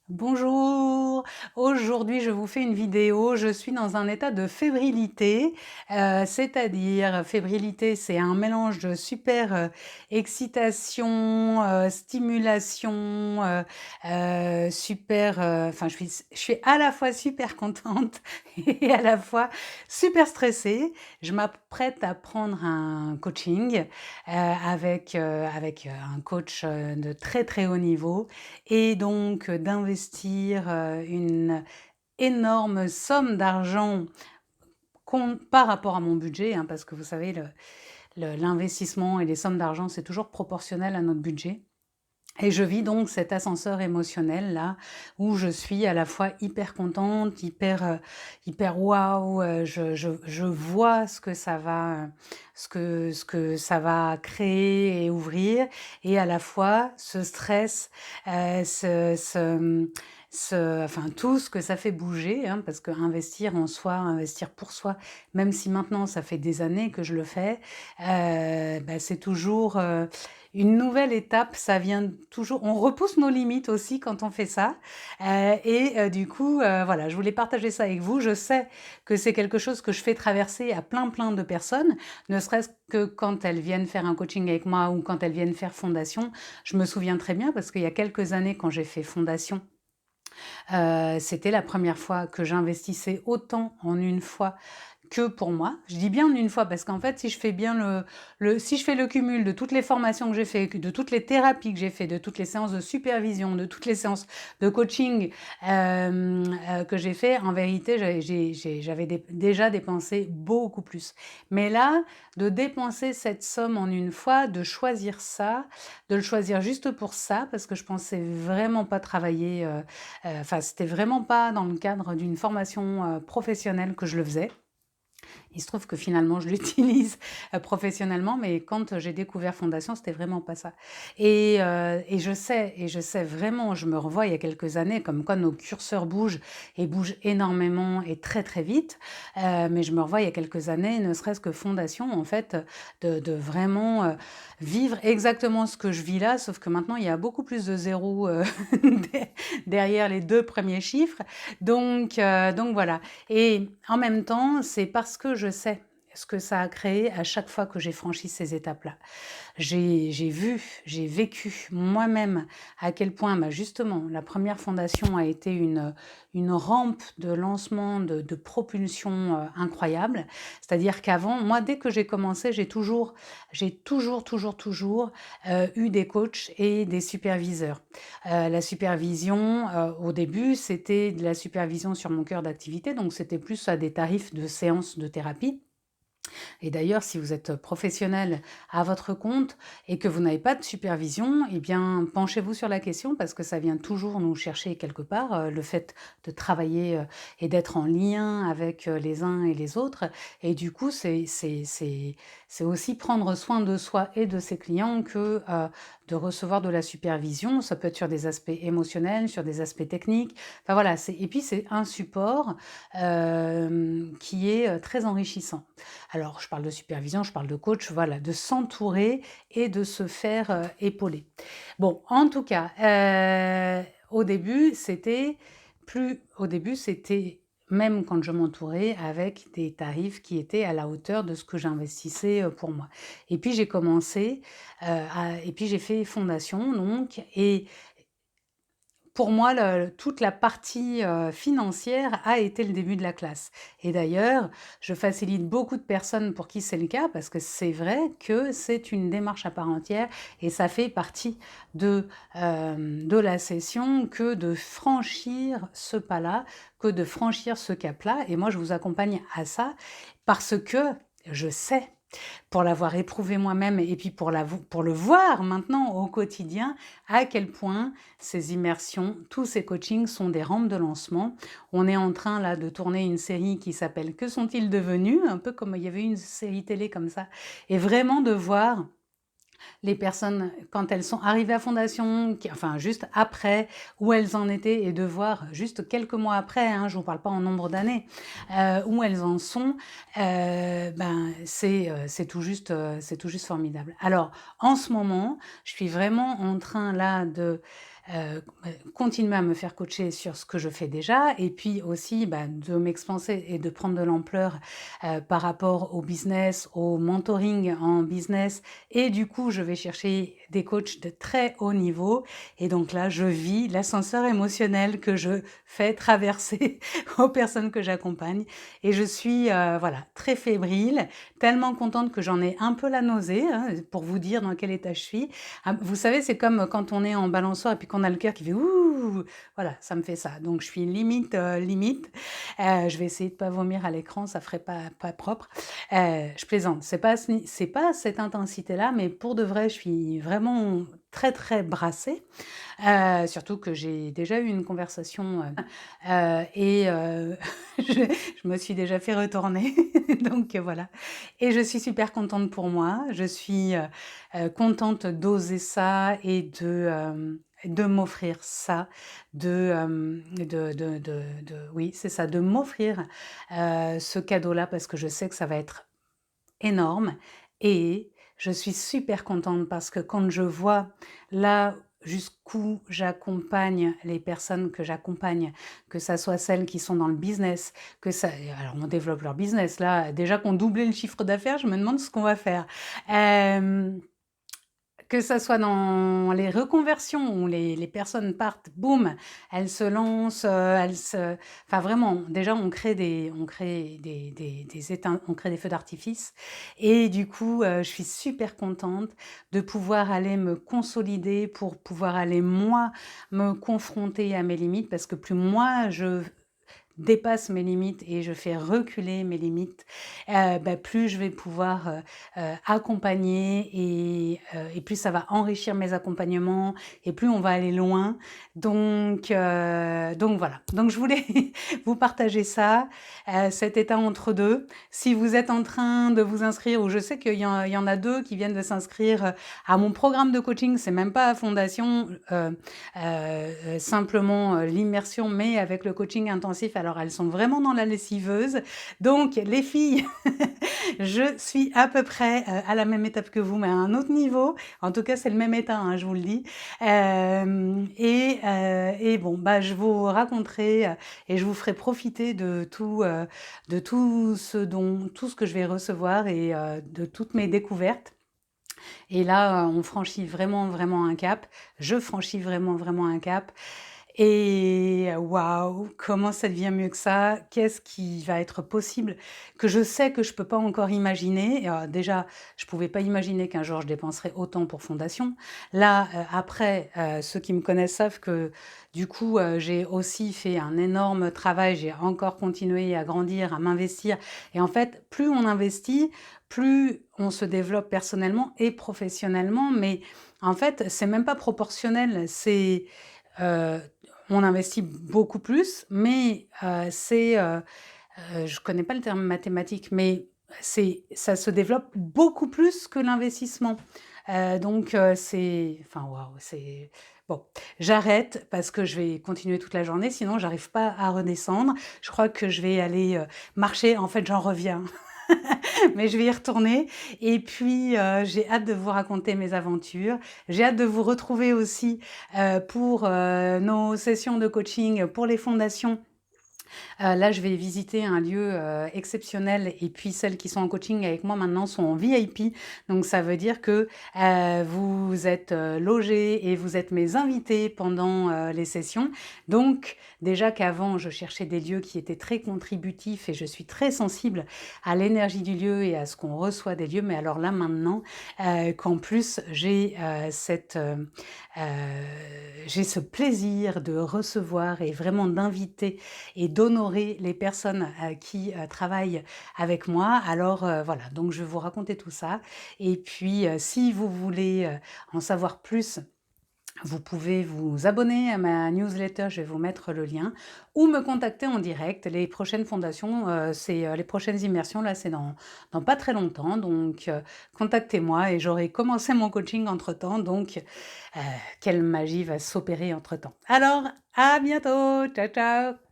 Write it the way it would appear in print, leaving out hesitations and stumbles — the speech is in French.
Bonjour, aujourd'hui je vous fais une vidéo, je suis dans un état de fébrilité, c'est-à-dire fébrilité c'est un mélange de super, excitation, stimulation, super, enfin je suis à la fois super contente et à la fois super stressée. Je m'apprête à prendre un coaching, avec un coach, de très, très haut niveau et donc d'investir, une énorme somme d'argent par rapport à mon budget, hein, parce que vous savez l'investissement et les sommes d'argent, c'est toujours proportionnel à notre budget et je vis donc cet ascenseur émotionnel là, où je suis à la fois hyper contente, hyper waouh, je vois ce que ça va créer et ouvrir et à la fois ce stress, enfin tout ce que ça fait bouger, hein, parce qu'investir en soi, investir pour soi, même si maintenant ça fait des années que je le fais, c'est toujours, une nouvelle étape, ça vient toujours on repousse nos limites aussi quand on fait ça, du coup, voilà, je voulais partager ça avec vous. Je sais que c'est quelque chose que je fais traverser à plein de personnes, ne serait-ce que quand elles viennent faire un coaching avec moi ou quand elles viennent faire fondation. Je me souviens très bien parce qu'il y a quelques années quand j'ai fait fondation, c'était la première fois que j'investissais autant en une fois que pour moi. Je dis bien en une fois parce qu'en fait, si je fais bien si je fais le cumul de toutes les formations que j'ai fait, de toutes les thérapies que j'ai fait, de toutes les séances de supervision, de toutes les séances de coaching que j'ai fait, en vérité, j'avais déjà dépensé beaucoup plus. Mais là, de dépenser cette somme en une fois, de choisir ça, de le choisir juste pour ça, parce que je pensais vraiment pas travailler, enfin, c'était vraiment pas dans le cadre d'une formation professionnelle que je le faisais. Il se trouve que finalement je l'utilise, professionnellement, mais quand j'ai découvert Fondation, c'était vraiment pas ça et je sais vraiment, je me revois il y a quelques années comme quoi nos curseurs bougent et bougent énormément et très, très vite, mais je me revois il y a quelques années, ne serait-ce que Fondation, en fait, de vraiment, vivre exactement ce que je vis là, sauf que maintenant il y a beaucoup plus de zéros, derrière les 2 premiers chiffres, donc voilà et en même temps, c'est parce que je sais ce que ça a créé à chaque fois que j'ai franchi ces étapes-là. J'ai vu, j'ai vécu moi-même à quel point, justement, la première fondation a été une rampe de lancement, de propulsion, incroyable. C'est-à-dire qu'avant, moi, dès que j'ai commencé, j'ai toujours, eu des coachs et des superviseurs. La supervision, au début, c'était de la supervision sur mon cœur d'activité, donc c'était plus à des tarifs de séances de thérapie. Et d'ailleurs, si vous êtes professionnel à votre compte et que vous n'avez pas de supervision, eh bien, penchez-vous sur la question parce que ça vient toujours nous chercher quelque part, le fait de travailler, et d'être en lien avec, les uns et les autres et du coup, c'est aussi prendre soin de soi et de ses clients que, de recevoir de la supervision. Ça peut être sur des aspects émotionnels, sur des aspects techniques. Enfin voilà, et puis c'est un support, qui est, très enrichissant. Alors, je parle de supervision, je parle de coach, voilà, de s'entourer et de se faire, épauler. Bon, en tout cas, au début, c'était même quand je m'entourais avec des tarifs qui étaient à la hauteur de ce que j'investissais, pour moi. Et puis j'ai commencé, et puis j'ai fait fondation donc et pour moi, toute la partie, financière a été le début de la classe et d'ailleurs, je facilite beaucoup de personnes pour qui c'est le cas parce que c'est vrai que c'est une démarche à part entière et ça fait partie de la session que de franchir ce pas-là, que de franchir ce cap-là et moi, je vous accompagne à ça parce que je sais pour l'avoir éprouvé moi-même et puis pour le voir maintenant au quotidien, à quel point ces immersions, tous ces coachings sont des rampes de lancement. On est en train là de tourner une série qui s'appelle Que sont-ils devenus? Un peu comme il y avait une série télé comme ça et vraiment de voir les personnes, quand elles sont arrivées à fondation, enfin juste après, où elles en étaient, et de voir juste quelques mois après, hein, je ne vous parle pas en nombre d'années, où elles en sont, c'est tout juste formidable. Alors, en ce moment, je suis vraiment en train là continuer à me faire coacher sur ce que je fais déjà et puis aussi, de m'expanser et de prendre de l'ampleur, par rapport au business, au mentoring en business et du coup, je vais chercher des coachs de très haut niveau et donc là, je vis l'ascenseur émotionnel que je fais traverser aux personnes que j'accompagne et je suis, voilà, très fébrile, tellement contente que j'en ai un peu la nausée, hein, pour vous dire dans quel état je suis. Ah, vous savez, c'est comme quand on est en balançoire et puis qu'on a le cœur qui fait ouh, voilà, ça me fait ça. Donc je suis limite, limite. Je vais essayer de pas vomir à l'écran, ça ferait pas propre. Je plaisante, c'est pas cette intensité-là, mais pour de vrai, je suis vraiment très, très brassée. Surtout que j'ai déjà eu une conversation, et je me suis déjà fait retourner donc voilà et je suis super contente pour moi. Je suis, contente d'oser ça et de m'offrir ça, oui, c'est ça, de m'offrir, ce cadeau-là parce que je sais que ça va être énorme et je suis super contente parce que quand je vois là jusqu'où j'accompagne les personnes que j'accompagne, que ça soit celles qui sont dans le business, que ça alors on développe leur business là, déjà qu'on doublait le chiffre d'affaires, je me demande ce qu'on va faire. Hem que ça soit dans les reconversions où les personnes partent, boum, elles se lancent, enfin vraiment, déjà on crée des feux d'artifice et du coup, je suis super contente de pouvoir aller me consolider pour pouvoir aller moi, me confronter à mes limites parce que plus moi je dépasse mes limites et je fais reculer mes limites, plus je vais pouvoir, accompagner et plus ça va enrichir mes accompagnements et plus on va aller loin. Donc voilà. Donc je voulais vous partager ça, cet état entre 2. Si vous êtes en train de vous inscrire ou je sais qu'il y en a 2 qui viennent de s'inscrire, à mon programme de coaching, c'est même pas à fondation, simplement, l'immersion mais avec le coaching intensif. Alors elles sont vraiment dans la lessiveuse. Donc les filles, je suis à peu près, à la même étape que vous, mais à un autre niveau. En tout cas, c'est le même état, hein, je vous le dis. Et bon, je vous raconterai, et je vous ferai profiter de tout ce que je vais recevoir et de toutes mes découvertes. Et là, on franchit vraiment, vraiment un cap. Je franchis vraiment, vraiment un cap. Et waouh, comment ça devient mieux que ça? Qu'est-ce qui va être possible que je sais que je peux pas encore imaginer? Déjà, je pouvais pas imaginer qu'un jour je dépenserais autant pour fondation. Là, après, ceux qui me connaissent savent que du coup, j'ai aussi fait un énorme travail. J'ai encore continué à grandir, à m'investir et en fait, plus on investit, plus on se développe personnellement et professionnellement. Mais en fait, c'est même pas proportionnel. Heu, on investit beaucoup plus, mais je connais pas le terme mathématique, mais ça se développe beaucoup plus que l'investissement. C'est enfin waouh, c'est bon, j'arrête parce que je vais continuer toute la journée, sinon j'arrive pas à redescendre. Je crois que je vais aller, marcher. En fait, j'en reviens. Mais je vais y retourner et puis, j'ai hâte de vous raconter mes aventures. J'ai hâte de vous retrouver aussi, pour, nos sessions de coaching pour les fondations. Là, je vais visiter un lieu, exceptionnel et puis celles qui sont en coaching avec moi maintenant sont en VIP. Donc ça veut dire que, vous êtes, logés et vous êtes mes invités pendant, les sessions. Donc déjà qu'avant je cherchais des lieux qui étaient très contributifs et je suis très sensible à l'énergie du lieu et à ce qu'on reçoit des lieux. Mais alors là maintenant, qu'en plus j'ai ce plaisir de recevoir et vraiment d'inviter et d'honorer les personnes, qui, travaillent avec moi. Alors, voilà, donc je vais vous raconter tout ça et puis, si vous voulez, en savoir plus, vous pouvez vous abonner à ma newsletter, je vais vous mettre le lien ou me contacter en direct. Les prochaines fondations, les prochaines immersions, là, c'est dans pas très longtemps donc contactez-moi et j'aurai commencé mon coaching entre-temps donc quelle magie va s'opérer entre-temps. Alors, à bientôt! Ciao, ciao!